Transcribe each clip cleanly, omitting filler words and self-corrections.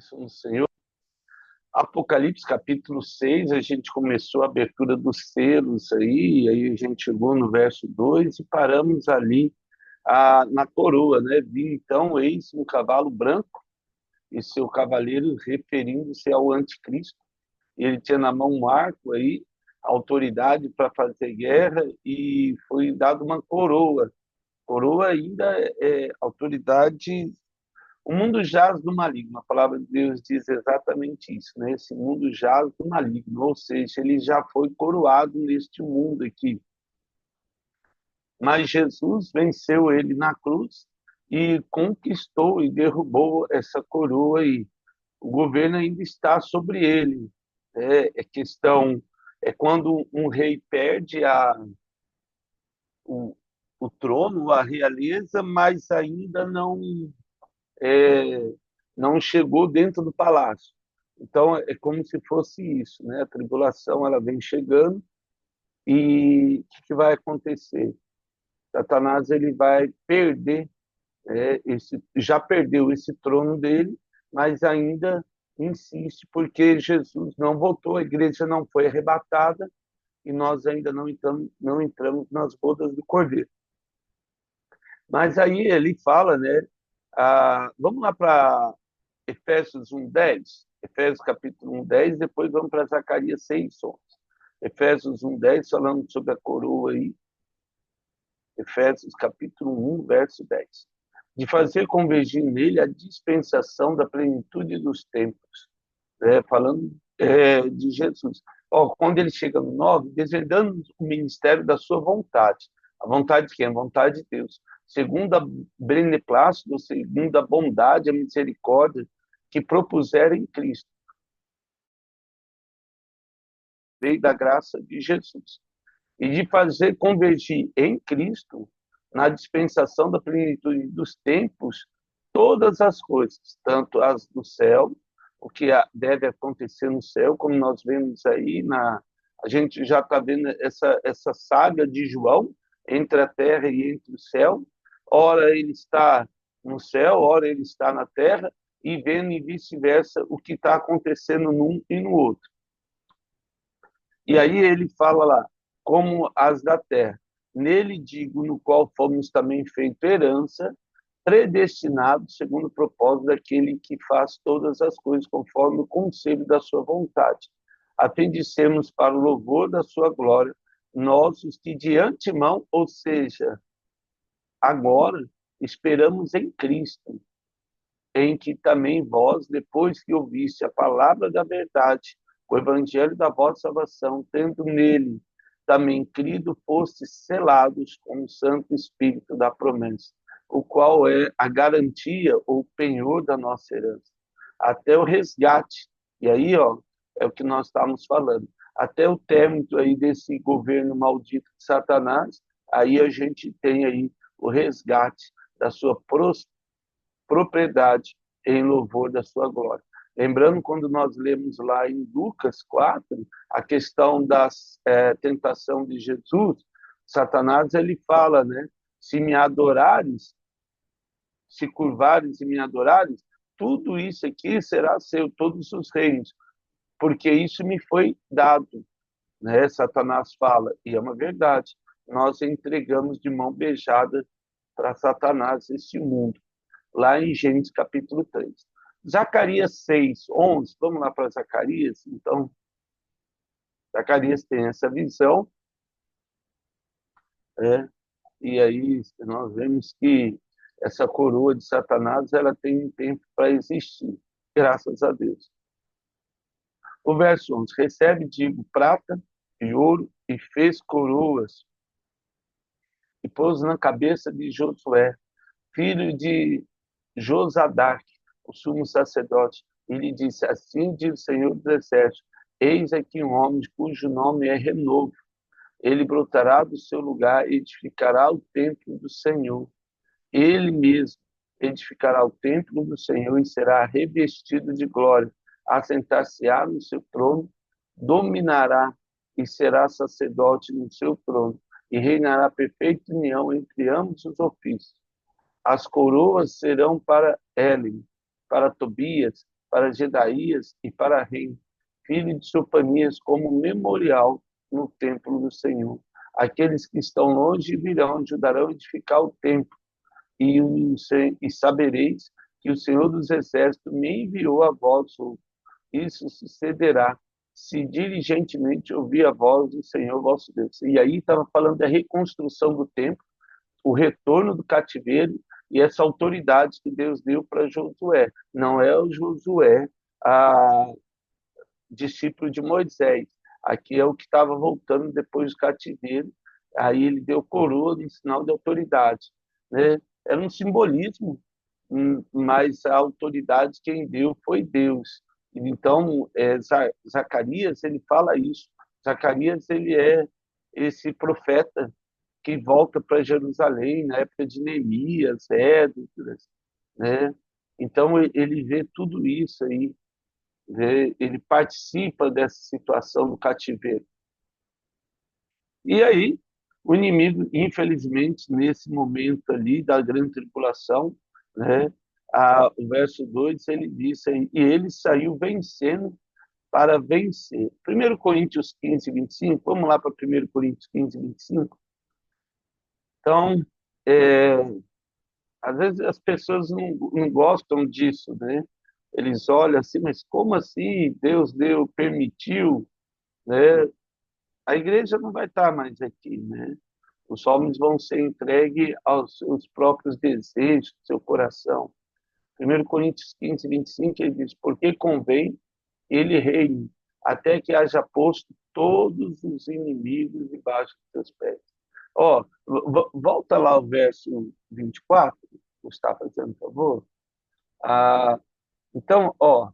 Bênção do Senhor. Apocalipse capítulo 6, a gente começou a abertura dos selos aí a gente chegou no verso 2 e paramos ali na coroa, né? Vi então, eis um cavalo branco e seu cavaleiro referindo-se ao anticristo. Ele tinha na mão um arco aí, autoridade para fazer guerra e foi dado uma coroa. Coroa ainda é autoridade. O mundo jaz do maligno, a palavra de Deus diz exatamente isso, né? Esse mundo jaz do maligno, ou seja, ele já foi coroado neste mundo aqui. Mas Jesus venceu ele na cruz e conquistou e derrubou essa coroa aí. O governo ainda está sobre ele. É questão, é quando um rei perde o, o trono, a realeza, mas ainda é, não chegou dentro do palácio. Então é como se fosse isso, né? A tribulação ela vem chegando e o que vai acontecer? Satanás ele vai perder, já perdeu esse trono dele, mas ainda insiste porque Jesus não voltou, a igreja não foi arrebatada e nós ainda não entramos nas bodas do Cordeiro. Mas aí ele fala, né? Vamos lá para Efésios 1:10, Efésios capítulo 1:10, depois vamos para Zacarias 6:11. Efésios 1:10, falando sobre a coroa aí, Efésios capítulo 1, verso 10. De fazer convergir nele a dispensação da plenitude dos tempos, falando de Jesus. Quando ele chega no 9, desvendando o ministério da sua vontade. A vontade de quem? A vontade de Deus. Segundo a beneplácito, segundo a bondade, a misericórdia que propuseram em Cristo. Veio da graça de Jesus. E de fazer convergir em Cristo, na dispensação da plenitude dos tempos, todas as coisas, tanto as do céu, o que deve acontecer no céu, como nós vemos aí, a gente já está vendo essa saga de João, entre a terra e entre o céu, ora ele está no céu, ora ele está na terra, e vendo e vice-versa o que está acontecendo num e no outro. E aí ele fala lá, como as da terra. Nele digo, no qual fomos também feito herança, predestinados segundo o propósito daquele que faz todas as coisas conforme o conselho da sua vontade, a fim de sermos para o louvor da sua glória, nós os que de antemão, ou seja, agora, esperamos em Cristo, em que também vós, depois que ouviste a palavra da verdade, o evangelho da vossa salvação, tendo nele também crido, fostes selados com o Santo Espírito da promessa, o qual é a garantia ou penhor da nossa herança, até o resgate. E aí, é o que nós estamos falando. Até o término aí desse governo maldito de Satanás, aí a gente tem aí o resgate da sua propriedade em louvor da sua glória. Lembrando, quando nós lemos lá em Lucas 4, a questão da tentação de Jesus, Satanás ele fala, né? Se me adorares, se curvares e me adorares, tudo isso aqui será seu, todos os reinos, porque isso me foi dado, né? Satanás fala, e é uma verdade, nós entregamos de mão beijada para Satanás este mundo, lá em Gênesis capítulo 3. Zacarias 6:11, vamos lá para Zacarias, então, Zacarias tem essa visão, e aí nós vemos que essa coroa de Satanás, ela tem um tempo para existir, graças a Deus. O verso 11, recebe, digo, prata e ouro, e fez coroas, e pôs na cabeça de Josué, filho de Josadac, o sumo sacerdote, e lhe disse, assim diz o Senhor dos Exércitos, eis aqui um homem cujo nome é Renovo, ele brotará do seu lugar e edificará o templo do Senhor. Ele mesmo edificará o templo do Senhor e será revestido de glória, assentar-se-á no seu trono, dominará e será sacerdote no seu trono, e reinará perfeita união entre ambos os ofícios. As coroas serão para Hélem, para Tobias, para Gedaías e para Rei, filho de Sofanias, como memorial no templo do Senhor. Aqueles que estão longe virão, ajudarão a edificar o templo, e sabereis que o Senhor dos Exércitos me enviou a vós. Isso sucederá se diligentemente ouvir a voz do Senhor vosso Deus. E aí estava falando da reconstrução do templo, o retorno do cativeiro e essa autoridade que Deus deu para Josué. Não é o Josué, a discípulo de Moisés. Aqui é o que estava voltando depois do cativeiro. Aí ele deu coroa no sinal de autoridade, né? Era um simbolismo, mas a autoridade quem deu foi Deus. Então, Zacarias, ele fala isso. Zacarias, ele é esse profeta que volta para Jerusalém na época de Neemias, Esdras, né? Então, ele vê tudo isso aí, né? Ele participa dessa situação do cativeiro. E aí, o inimigo, infelizmente, nesse momento ali da grande tribulação, né? O verso 2, ele disse aí, e ele saiu vencendo para vencer. 1 Coríntios 15, 25, vamos lá para 1 Coríntios 15, 25. Então, é, às vezes as pessoas não gostam disso, né? Eles olham assim, mas como assim? Deus deu, permitiu, né? A igreja não vai estar mais aqui, né? Os homens vão ser entregues aos seus próprios desejos, seu coração. 1 Coríntios 15, 25, ele diz, porque convém ele reine, até que haja posto todos os inimigos debaixo dos seus pés. Ó, volta lá ao verso 24, Gustavo, fazendo favor. Ah, então, ó,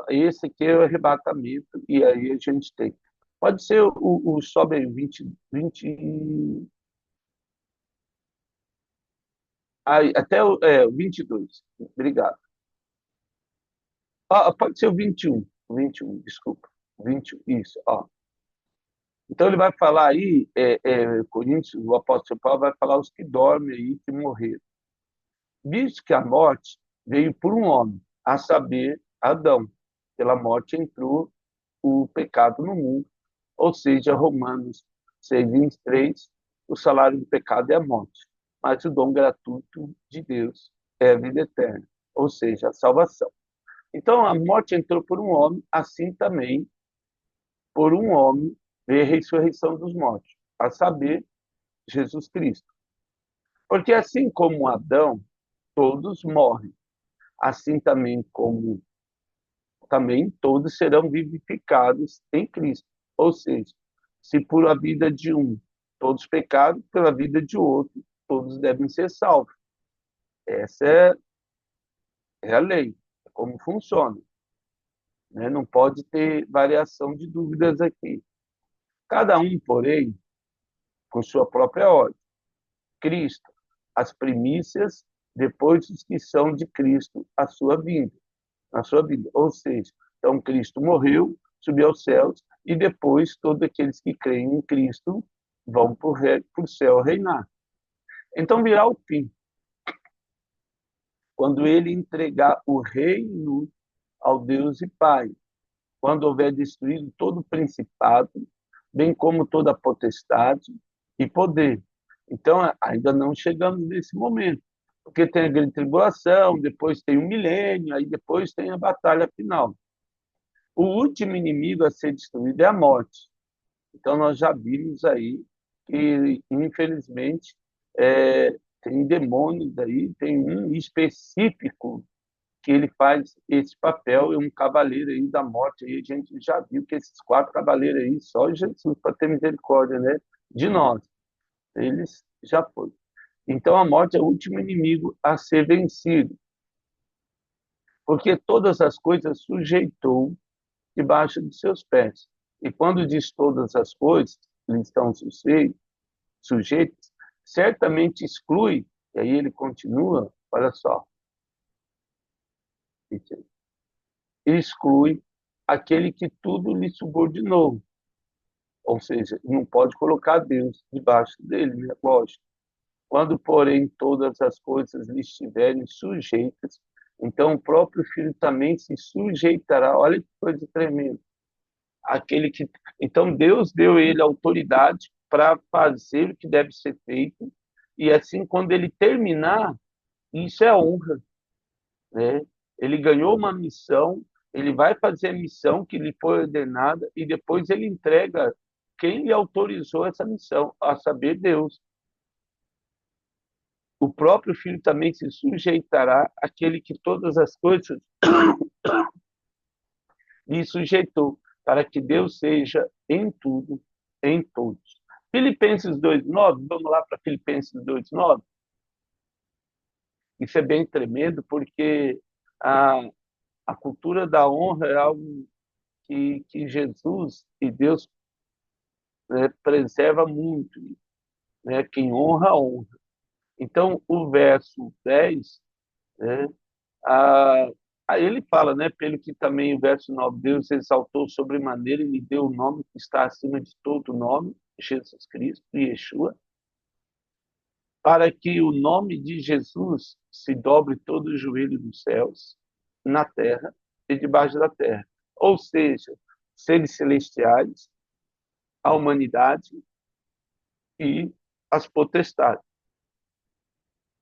esse aqui é o arrebatamento, e aí a gente tem. Pode ser sobe aí, 20, até o 22. Obrigado. Pode ser o 21. 21, desculpa. 21, isso. Ó. Então ele vai falar aí, Coríntios, o apóstolo Paulo vai falar os que dormem aí, que morreram. Visto que a morte veio por um homem, a saber, Adão. Pela morte entrou o pecado no mundo, ou seja, Romanos 6, 23, o salário do pecado é a morte, mas o dom gratuito de Deus é a vida eterna, ou seja, a salvação. Então, a morte entrou por um homem, assim também, por um homem, veio a ressurreição dos mortos, a saber, Jesus Cristo. Porque assim como Adão, todos morrem, assim também todos serão vivificados em Cristo. Ou seja, se por a vida de um todos pecaram, pela vida de outro todos devem ser salvos. Essa é a lei, é como funciona, né? Não pode ter variação de dúvidas aqui. Cada um, porém, com sua própria ordem. Cristo, as primícias, depois os que são de Cristo, a sua vinda, na sua vida. Ou seja, então Cristo morreu, subiu aos céus, e depois todos aqueles que creem em Cristo vão para o céu reinar. Então virá o fim, quando ele entregar o reino ao Deus e Pai, quando houver destruído todo o principado, bem como toda a potestade e poder. Então, ainda não chegamos nesse momento, porque tem a grande tribulação, depois tem o milênio, aí depois tem a batalha final. O último inimigo a ser destruído é a morte. Então, nós já vimos aí que, infelizmente, tem demônios aí, tem um específico que ele faz esse papel, é um cavaleiro aí da morte. Aí a gente já viu que esses 4 cavaleiros aí, só Jesus para ter misericórdia, né, de nós. Eles já foram. Então, a morte é o último inimigo a ser vencido, porque todas as coisas sujeitou debaixo de seus pés. E quando diz todas as coisas lhe estão sujeitas, certamente exclui, e aí ele continua, olha só, exclui aquele que tudo lhe subordinou, ou seja, não pode colocar Deus debaixo dele, né? Lógico. Quando, porém, todas as coisas lhe estiverem sujeitas, Então, o próprio Filho também se sujeitará. Olha que coisa tremenda. Aquele que... Então, Deus deu a ele autoridade para fazer o que deve ser feito, e assim, quando ele terminar, isso é honra, né? Ele ganhou uma missão, ele vai fazer a missão que lhe foi ordenada, e depois ele entrega quem lhe autorizou essa missão, a saber, Deus. O próprio Filho também se sujeitará àquele que todas as coisas lhe sujeitou, para que Deus seja em tudo, em todos. Filipenses 2:9, vamos lá para Filipenses 2:9. Isso é bem tremendo, porque a, a cultura da honra é algo que Jesus e Deus, né, preserva muito, né? Quem honra, honra. Então, o verso 10, né, a, aí ele fala, né, pelo que também o verso 9, Deus exaltou sobremaneira e lhe deu o nome que está acima de todo nome, Jesus Cristo, Yeshua, para que o nome de Jesus se dobre todo o joelho dos céus, na terra e debaixo da terra. Ou seja, seres celestiais, a humanidade e as potestades,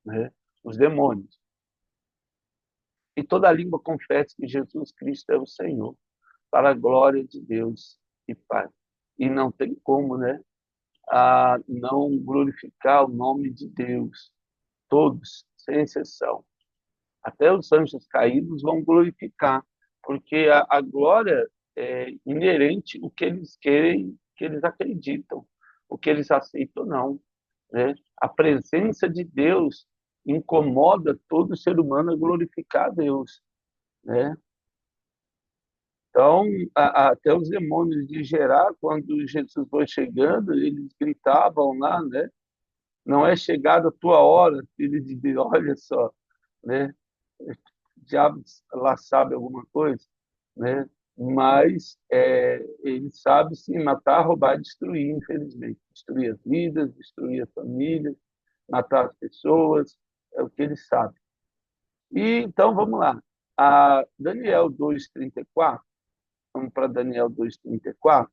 né? Os demônios. E toda língua confessa que Jesus Cristo é o Senhor, para a glória de Deus e Pai. E não tem como, né, a não glorificar o nome de Deus. Todos, sem exceção. Até os anjos caídos vão glorificar, porque a glória é inerente ao que eles querem, que eles acreditam, o que eles aceitam não, né? A presença de Deus incomoda todo ser humano a glorificar a Deus, né? Então, até os demônios de Gerar, quando Jesus foi chegando, eles gritavam lá, né? Não é chegada a tua hora, filho de Deus, olha só, né? O diabo lá sabe alguma coisa, né? Mas ele sabe sim matar, roubar e destruir, infelizmente. Destruir as vidas, destruir as famílias, matar as pessoas, é o que ele sabe. E então vamos lá. A Daniel 2:34, vamos para Daniel 2:34.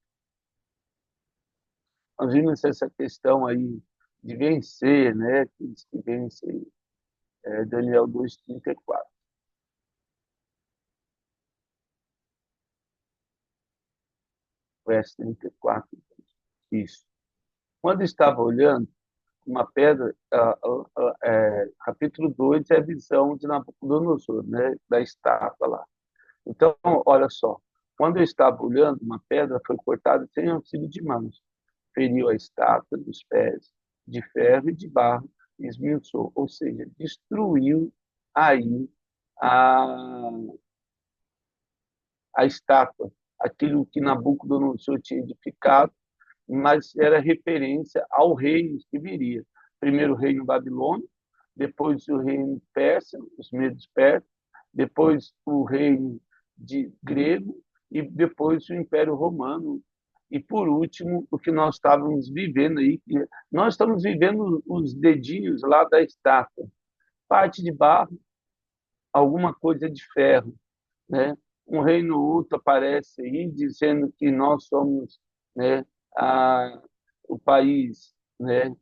Nós vimos essa questão aí de vencer, né? Que diz que vence, Daniel 2:34. Verso 34. Isso. Quando estava olhando, uma pedra, capítulo 2 é a visão de Nabucodonosor, né, da estátua lá. Então, olha só, quando eu estava olhando, uma pedra foi cortada sem auxílio de mãos, feriu a estátua dos pés, de ferro e de barro, e esmiuçou, ou seja, destruiu aí a, a estátua, aquilo que Nabucodonosor tinha edificado, mas era referência ao reino que viria. Primeiro o reino babilônico, depois o reino persa, os medos persas, depois o reino grego e depois o Império Romano. E, por último, o que nós estávamos vivendo aí, nós estamos vivendo os dedinhos lá da estátua, parte de barro, alguma coisa de ferro, né? Um reino outro aparece aí dizendo que nós somos, né, o país, né,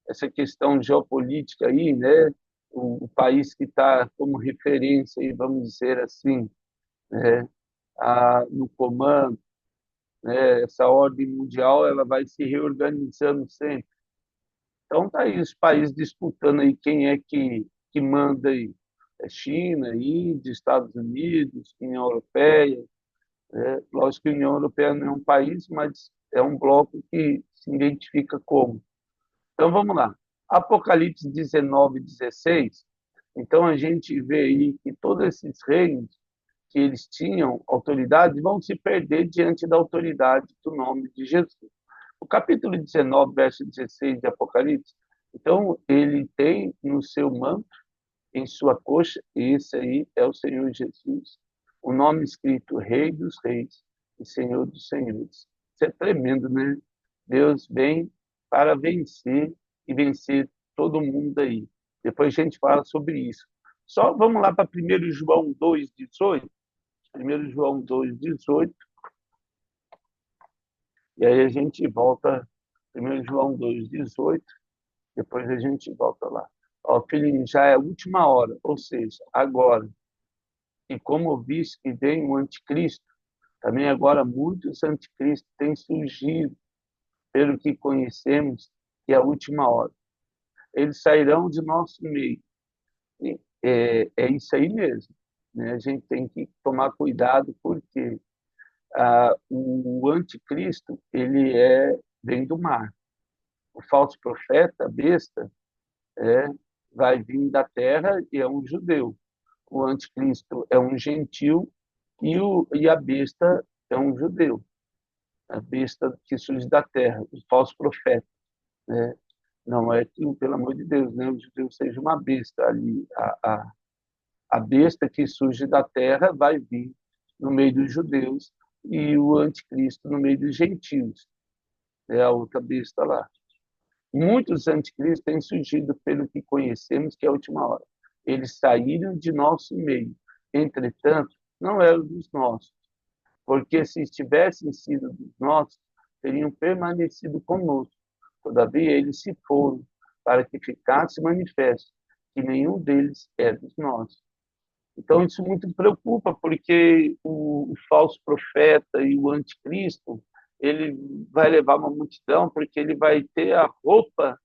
essa questão geopolítica aí, né, o país que está como referência aí, vamos dizer assim, né, no comando, né, essa ordem mundial ela vai se reorganizando sempre. Então tá aí os países disputando aí quem é que manda aí. É China, Índia, Estados Unidos, União Europeia. Lógico que a União Europeia não é um país, mas é um bloco que se identifica como. Então vamos lá. Apocalipse 19:16. Então a gente vê aí que todos esses reinos que eles tinham autoridade vão se perder diante da autoridade do nome de Jesus. O capítulo 19, verso 16 de Apocalipse, então ele tem no seu manto, em sua coxa, esse aí é o Senhor Jesus, o nome escrito Rei dos Reis e Senhor dos Senhores. Isso é tremendo, né? Deus vem para vencer e vencer todo mundo aí. Depois a gente fala sobre isso. Só vamos lá para 1 João 2,18. 1 João 2,18. E aí a gente volta, 1 João 2,18. Depois a gente volta lá. Ó, filhinho, já é a última hora, ou seja, agora. E como viste que vem o anticristo, também agora muitos anticristos têm surgido, pelo que conhecemos, que é a última hora. Eles sairão de nosso meio. É isso aí mesmo. Né? A gente tem que tomar cuidado, porque o anticristo vem do mar. O falso profeta, a besta, é, vai vir da terra e é um judeu. O anticristo é um gentil e a besta é um judeu. A besta que surge da terra, o falso profeta. Né? Não é que, pelo amor de Deus, né, o judeu seja uma besta ali. A besta que surge da terra vai vir no meio dos judeus e o anticristo no meio dos gentios. É a outra besta lá. Muitos anticristos têm surgido pelo que conhecemos, que é a última hora. Eles saíram de nosso meio. Entretanto, não eram dos nossos, porque se tivessem sido dos nossos, teriam permanecido conosco. Todavia, eles se foram, para que ficasse manifesto que nenhum deles é dos nossos. Então, isso muito preocupa, porque o falso profeta e o anticristo, ele vai levar uma multidão, porque ele vai ter a roupa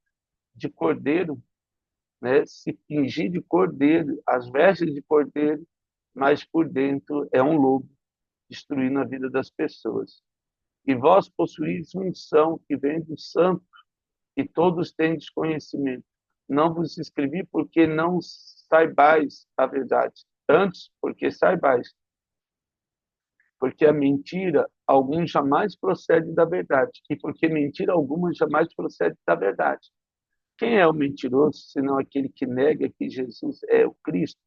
de cordeiro, né? Se fingir de cordeiro, as vestes de cordeiro, mas por dentro é um lobo, destruindo a vida das pessoas. E vós possuís unção que vem do santo, e todos têm desconhecimento. Não vos escrevi porque não saibais a verdade, antes porque saibais, porque a mentira algum jamais procede da verdade, e porque mentira alguma jamais procede da verdade. Quem é o mentiroso, senão aquele que nega que Jesus é o Cristo?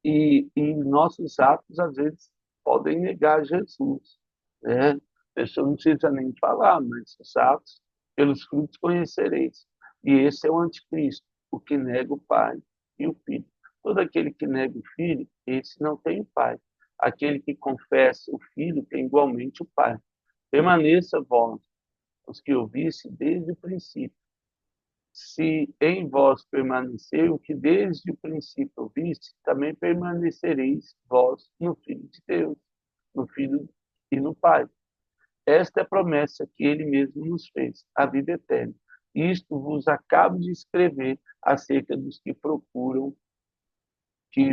E nossos atos, às vezes, podem negar Jesus. Né? A pessoa não precisa nem falar, mas os atos, pelos frutos conhecereis. E esse é o anticristo, o que nega o Pai e o Filho. Todo aquele que nega o Filho, esse não tem o Pai. Aquele que confessa o Filho tem igualmente o Pai. Permaneça vós, os que ouvisse desde o princípio. Se em vós permanecer o que desde o princípio ouviste, também permanecereis vós no Filho de Deus, no Filho e no Pai. Esta é a promessa que ele mesmo nos fez, a vida eterna. Isto vos acabo de escrever acerca dos que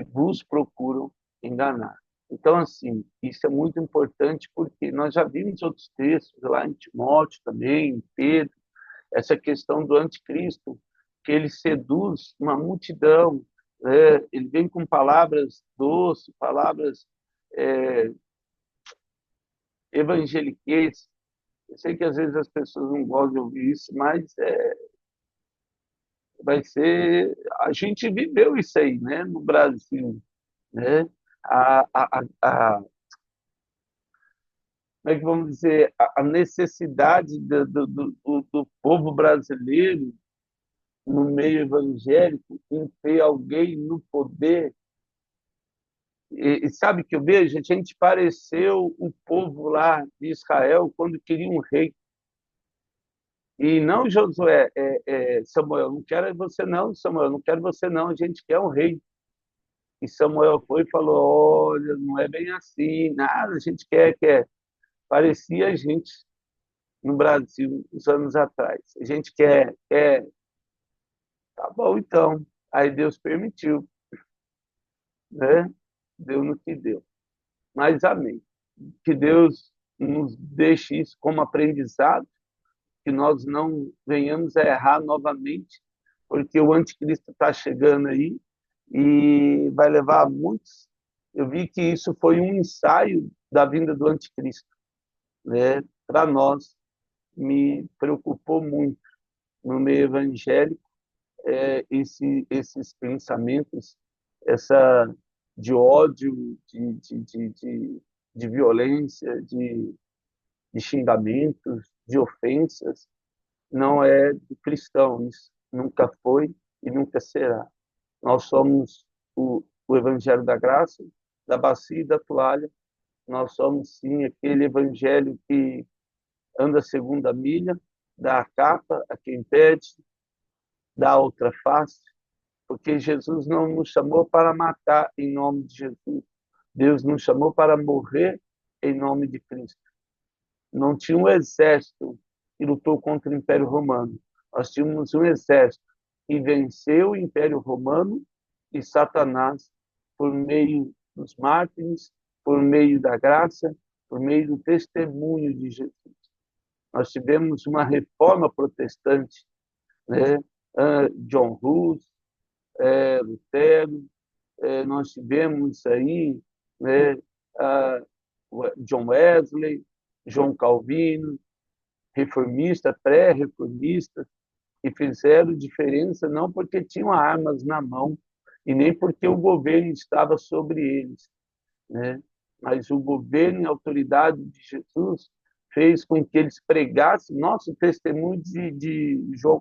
vos procuram enganar. Então, assim, isso é muito importante, porque nós já vimos outros textos lá em Timóteo também, em Pedro, essa questão do anticristo, que ele seduz uma multidão, né? Ele vem com palavras doces, palavras é, evangeliquez. Eu sei que às vezes as pessoas não gostam de ouvir isso, mas vai ser. A gente viveu isso aí, né, no Brasil, né? Como é que vamos dizer, a necessidade do povo brasileiro no meio evangélico em ter alguém no poder. E sabe que eu vejo? A gente pareceu o povo lá de Israel quando queria um rei. E não Josué, Samuel, não quero você não, Samuel, não quero você não, a gente quer um rei. E Samuel foi e falou, olha, não é bem assim, nada, a gente quer. Parecia a gente no Brasil, uns anos atrás. A gente quer. Tá bom, então. Aí Deus permitiu, né? Deu no que deu. Mas amém. Que Deus nos deixe isso como aprendizado, que nós não venhamos a errar novamente, porque o anticristo está chegando aí e vai levar a muitos. Eu vi que isso foi um ensaio da vinda do anticristo, né? Para nós, me preocupou muito no meio evangélico esses pensamentos, essa de ódio, de violência, de xingamentos, de ofensas, não é de cristãos. nunca foi e nunca será. Nós somos o Evangelho da Graça, da bacia e da toalha. Nós somos, sim, aquele Evangelho que anda a segunda milha, dá a capa a quem pede, dá a outra face, porque Jesus não nos chamou para matar em nome de Jesus. Deus nos chamou para morrer em nome de Cristo. Não tinha um exército que lutou contra o Império Romano. Nós tínhamos um exército que venceu o Império Romano e Satanás por meio dos mártires, por meio da graça, por meio do testemunho de Jesus. Nós tivemos uma reforma protestante, né? John Hus, Lutero, nós tivemos aí, né, John Wesley, João Calvino, reformistas, pré-reformistas, que fizeram diferença não porque tinham armas na mão e nem porque o governo estava sobre eles, né? Mas o governo e a autoridade de Jesus fez com que eles pregassem. Nosso testemunho de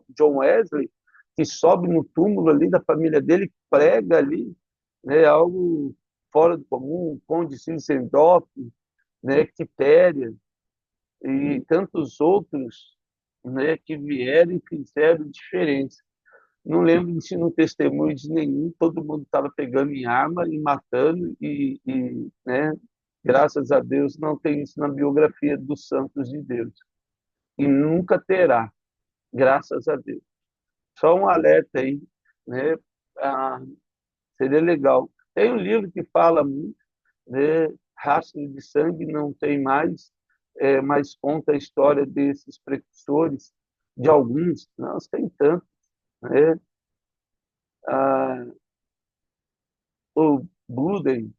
John Wesley, que sobe no túmulo ali da família dele, prega ali, né, algo fora do comum, Conde Zinzendorf, né, Quitéria, e tantos outros, né, que vieram e fizeram diferença. Não lembro de no testemunho de nenhum, todo mundo estava pegando em arma e matando, né, graças a Deus não tem isso na biografia dos santos de Deus. E nunca terá, graças a Deus. Só um alerta aí, né? Ah, seria legal. Tem um livro que fala muito, né? Rastro de sangue não tem mais, mas conta a história desses precursores, de alguns, nós tem tantos, né? Ah, o Buden,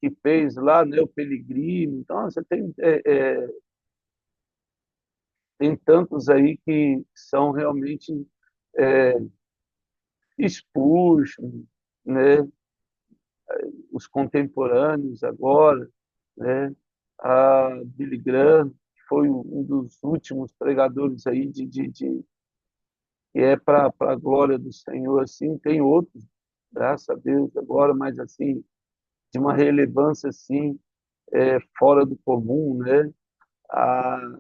que fez lá, né, o Peligrino. Então, você tem tantos aí que são realmente é, Spurgeon, né, os contemporâneos agora, né, a Billy Graham, que foi um dos últimos pregadores aí que é para a glória do Senhor, assim, tem outros, graças a Deus, agora, mas assim, de uma relevância assim, fora do comum, né? A,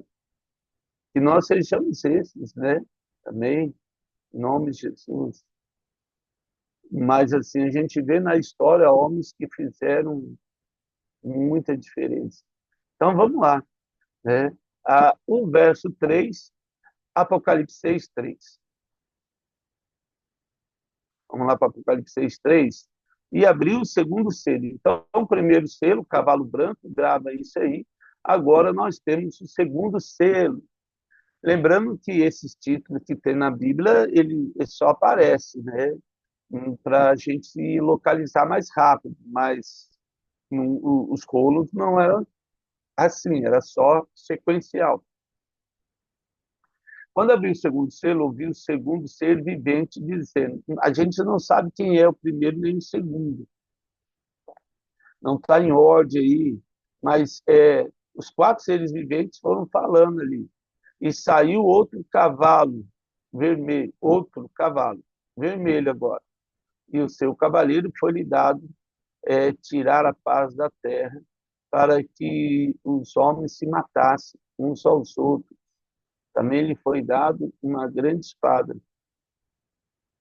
que nós sejamos esses, né? Também, em nome de Jesus. Mas assim, a gente vê na história homens que fizeram muita diferença. Então vamos lá, né? O verso 3, Apocalipse 6:3. Vamos lá para Apocalipse 6:3. E abriu o segundo selo. Então, o primeiro selo, cavalo branco, grava isso aí. Agora nós temos o segundo selo. Lembrando que esses títulos que tem na Bíblia, ele só aparece, né? Para a gente se localizar mais rápido, mas os rolos não eram assim, era só sequencial. Quando abriu o segundo selo, ouviu o segundo ser vivente dizendo: a gente não sabe quem é o primeiro nem o segundo, não está em ordem aí, mas os quatro seres viventes foram falando ali. E saiu outro cavalo vermelho, outro cavalo vermelho agora. E o seu cavaleiro foi-lhe dado tirar a paz da terra, para que os homens se matassem uns aos outros. Também lhe foi dado uma grande espada,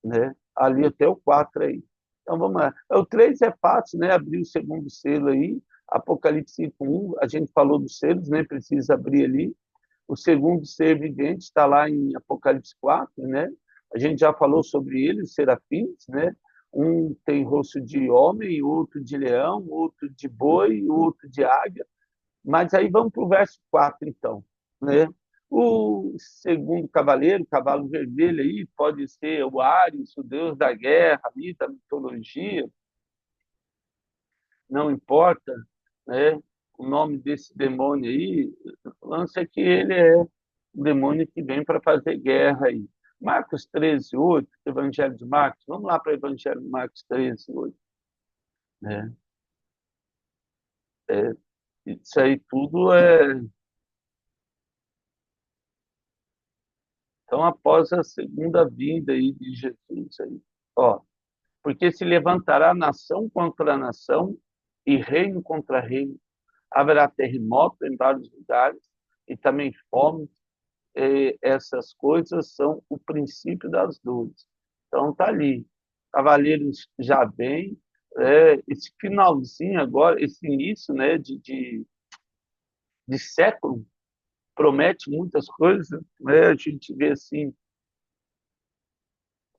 né? Ali até o 4 aí. Então vamos lá. O 3 é fácil, né? Abrir o segundo selo aí. Apocalipse 5:1, a gente falou dos selos, nem precisa abrir ali. O segundo ser vivente está lá em Apocalipse 4, né? A gente já falou sobre ele, os serafins, né? Um tem rosto de homem, outro de leão, outro de boi, outro de águia. Mas aí vamos para o verso 4, então, né? O segundo cavaleiro, cavalo vermelho aí, pode ser o Ares, o deus da guerra, ali, da mitologia, não importa, né? O nome desse demônio aí, o lance é que ele é um demônio que vem para fazer guerra aí. Marcos 13:8, Evangelho de Marcos, vamos lá para o Evangelho de Marcos 13:8, né? É, isso aí tudo Então, após a segunda vinda aí de Jesus, aí, ó, porque se levantará nação contra nação e reino contra reino. Haverá terremoto em vários lugares e também fome. Essas coisas são o princípio das dores. Então, tá ali. Cavaleiros já vem. Esse finalzinho agora, esse início, né, de século, promete muitas coisas. Né? A gente vê assim,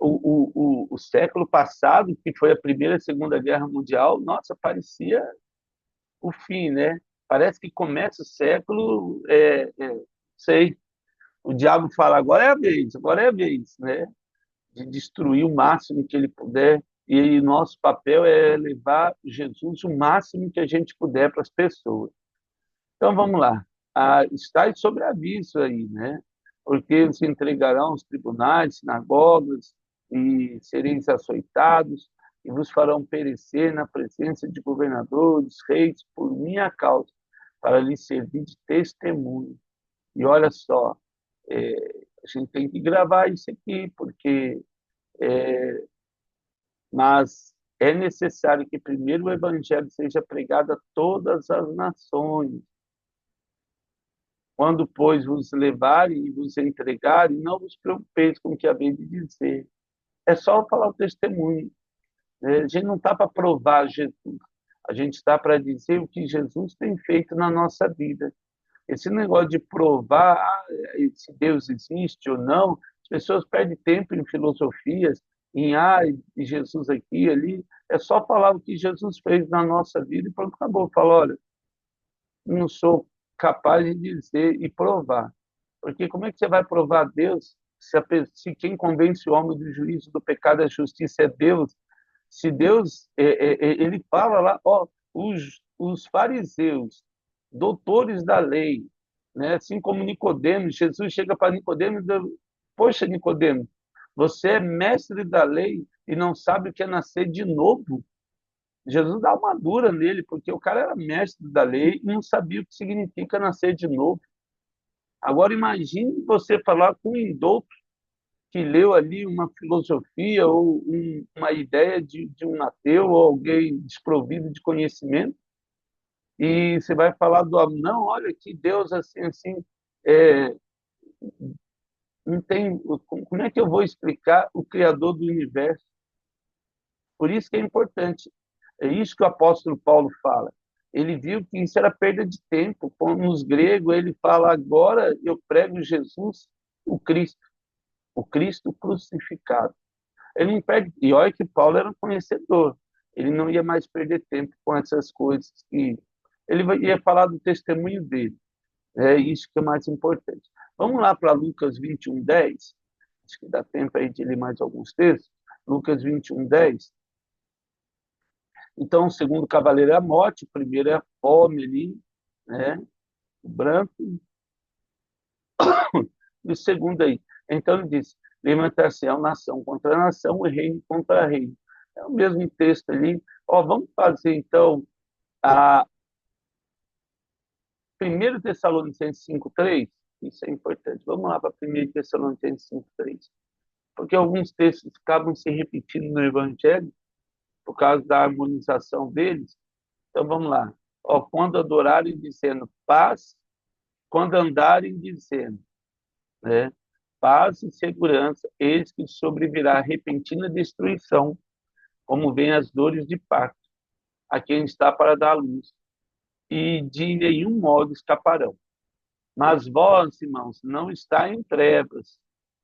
o século passado, que foi a Primeira e Segunda Guerra Mundial, nossa, parecia o fim, né? Parece que começa o século, sei, o diabo fala, agora é a vez, né? De destruir o máximo que ele puder, e nosso papel é levar Jesus o máximo que a gente puder para as pessoas. Então vamos lá, está sobre aviso aí, né? Porque se entregarão aos tribunais, sinagogas, e sereis açoitados, e vos farão perecer na presença de governadores, reis, por minha causa, para lhes servir de testemunho. E olha só, é, a gente tem que gravar isso aqui, porque mas é necessário que primeiro o evangelho seja pregado a todas as nações. Quando, pois, vos levarem e vos entregarem, não vos preocupeis com o que haveis de dizer. É só falar o testemunho. A gente não está para provar Jesus. A gente está para dizer o que Jesus tem feito na nossa vida. Esse negócio de provar se Deus existe ou não, as pessoas perdem tempo em filosofias, em Jesus aqui e ali. É só falar o que Jesus fez na nossa vida e pronto, acabou. Fala, olha, não sou capaz de dizer e provar. Porque como é que você vai provar Deus se quem convence o homem do juízo, do pecado e da justiça é Deus? Se Deus, ele fala lá, ó, os fariseus, doutores da lei, né? Assim como Nicodemos, Jesus chega para Nicodemos e diz, poxa, Nicodemos, você é mestre da lei e não sabe o que é nascer de novo? Jesus dá uma dura nele, porque o cara era mestre da lei e não sabia o que significa nascer de novo. Agora imagine você falar com um douto que leu ali uma filosofia ou uma ideia de um ateu ou alguém desprovido de conhecimento, e você vai falar do homem, não, olha que Deus assim, assim, é, não tem, como é que eu vou explicar o Criador do universo? Por isso que é importante, é isso que o apóstolo Paulo fala. Ele viu que isso era perda de tempo. Nos gregos, ele fala, agora eu prego Jesus, o Cristo crucificado. Ele não perde. E olha que Paulo era um conhecedor. Ele não ia mais perder tempo com essas coisas. Ele ia falar do testemunho dele. É isso que é mais importante. Vamos lá para Lucas 21:10. Acho que dá tempo aí de ler mais alguns textos. Lucas 21:10. Então, o segundo cavaleiro é a morte, o primeiro é a fome ali, né? O branco, e o segundo aí. Então, ele diz: levantar-se-á nação contra nação e reino contra reino. É o mesmo texto ali. Ó, vamos fazer, então, a 1 Tessalonicenses 5:3. Isso é importante. Vamos lá para 1 Tessalonicenses 5:3. Porque alguns textos acabam se repetindo no Evangelho por causa da harmonização deles. Então, vamos lá. Ó, quando adorarem dizendo paz, quando andarem dizendo, né, paz e segurança, eis que sobrevirá repentina destruição, como vem as dores de parto, a quem está para dar luz, e de nenhum modo escaparão. Mas vós, irmãos, não está em trevas,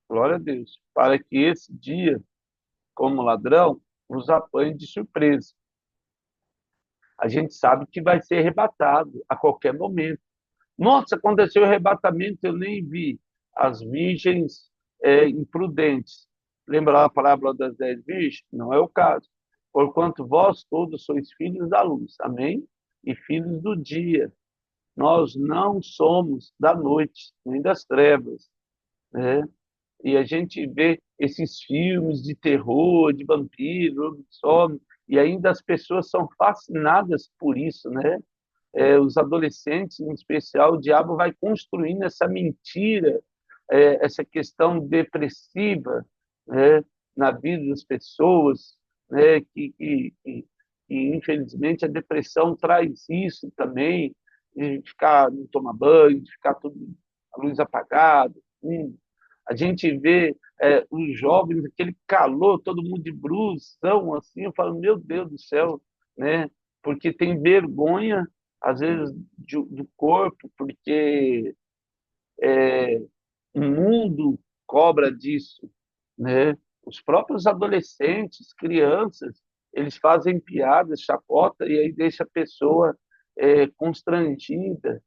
glória a Deus, para que esse dia, como ladrão, vos apanhe de surpresa. A gente sabe que vai ser arrebatado a qualquer momento. Nossa, aconteceu o arrebatamento, eu nem vi. As virgens imprudentes. Lembra a parábola das 10 virgens? Não é o caso. Porquanto vós todos sois filhos da luz, amém? E filhos do dia. Nós não somos da noite, nem das trevas, né? E a gente vê esses filmes de terror, de vampiro, lobisomem, e ainda as pessoas são fascinadas por isso, né? Os adolescentes, em especial, o diabo vai construindo essa mentira essa questão depressiva, né, na vida das pessoas, né, que, infelizmente a depressão traz isso também, de ficar, não tomar banho, de ficar tudo, a luz apagada. A gente vê os jovens, aquele calor, todo mundo de blusão, assim, eu falo, meu Deus do céu, né? Porque tem vergonha, às vezes, do corpo, porque o mundo cobra disso, né? Os próprios adolescentes, crianças, eles fazem piadas, chacota, e aí deixa a pessoa constrangida,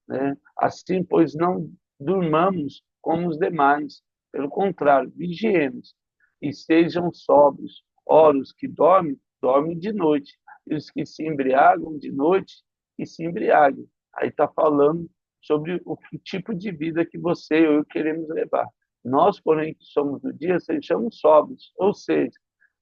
né? Assim, pois não durmamos como os demais. Pelo contrário, vigiemos e sejam sóbrios. Ora, os que dormem, dormem de noite. E os que se embriagam de noite, que se embriaguem. Aí está falando sobre o tipo de vida que você ou eu queremos levar. Nós, porém, que somos do dia, sejamos sóbrios. Ou seja,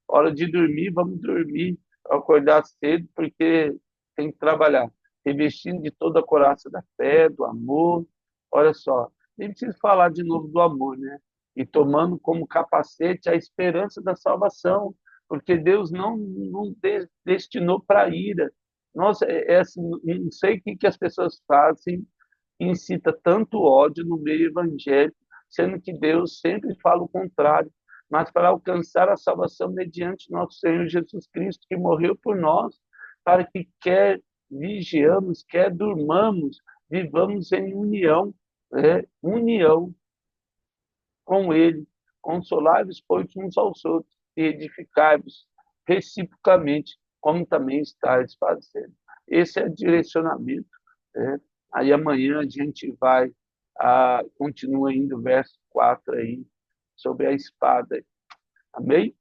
hora de dormir, vamos dormir, acordar cedo, porque tem que trabalhar revestindo de toda a couraça da fé, do amor. Olha só, nem preciso falar de novo do amor, né? E tomando como capacete a esperança da salvação, porque Deus não destinou para a ira. Nossa, assim, não sei o que as pessoas fazem, incita tanto ódio no meio evangélico, sendo que Deus sempre fala o contrário. Mas para alcançar a salvação mediante nosso Senhor Jesus Cristo, que morreu por nós, para que quer vigiamos, quer durmamos, vivamos em união, união com Ele, consolai-vos, pois, uns aos outros, e edificai-vos reciprocamente, como também estáis fazendo. Esse é o direcionamento. Né? Aí amanhã a gente vai, continua indo o verso 4 aí, sobre a espada. Amém?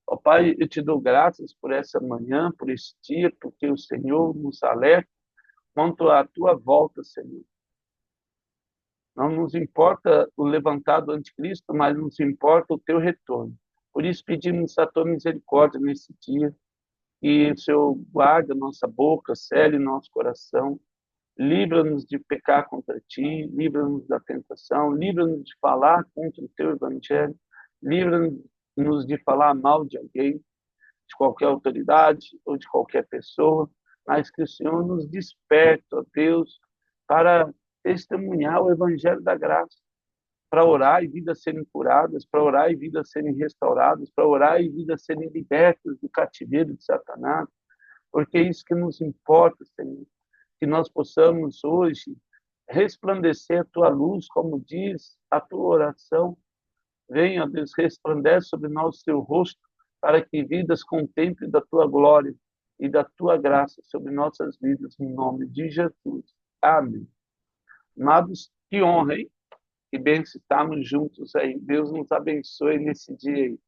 Ó Pai, eu te dou graças por essa manhã, por esse dia, porque o Senhor nos alerta quanto à tua volta, Senhor. Não nos importa o levantado anticristo, mas nos importa o teu retorno. Por isso pedimos a tua misericórdia nesse dia, que o Senhor guarde a nossa boca, cele nosso coração, livra-nos de pecar contra ti, livra-nos da tentação, livra-nos de falar contra o teu evangelho, livra-nos de falar mal de alguém, de qualquer autoridade ou de qualquer pessoa, mas que o Senhor nos desperte, ó Deus, para testemunhar o Evangelho da graça, para orar e vidas serem curadas, para orar e vidas serem restauradas, para orar e vidas serem libertas do cativeiro de Satanás, porque é isso que nos importa, Senhor, que nós possamos hoje resplandecer a tua luz, como diz a tua oração. Venha, Deus, resplandece sobre nós o teu rosto, para que vidas contemplem da tua glória e da tua graça sobre nossas vidas, em nome de Jesus. Amém. Amados, que honra, hein? Que bem estarmos juntos aí. Deus nos abençoe nesse dia aí.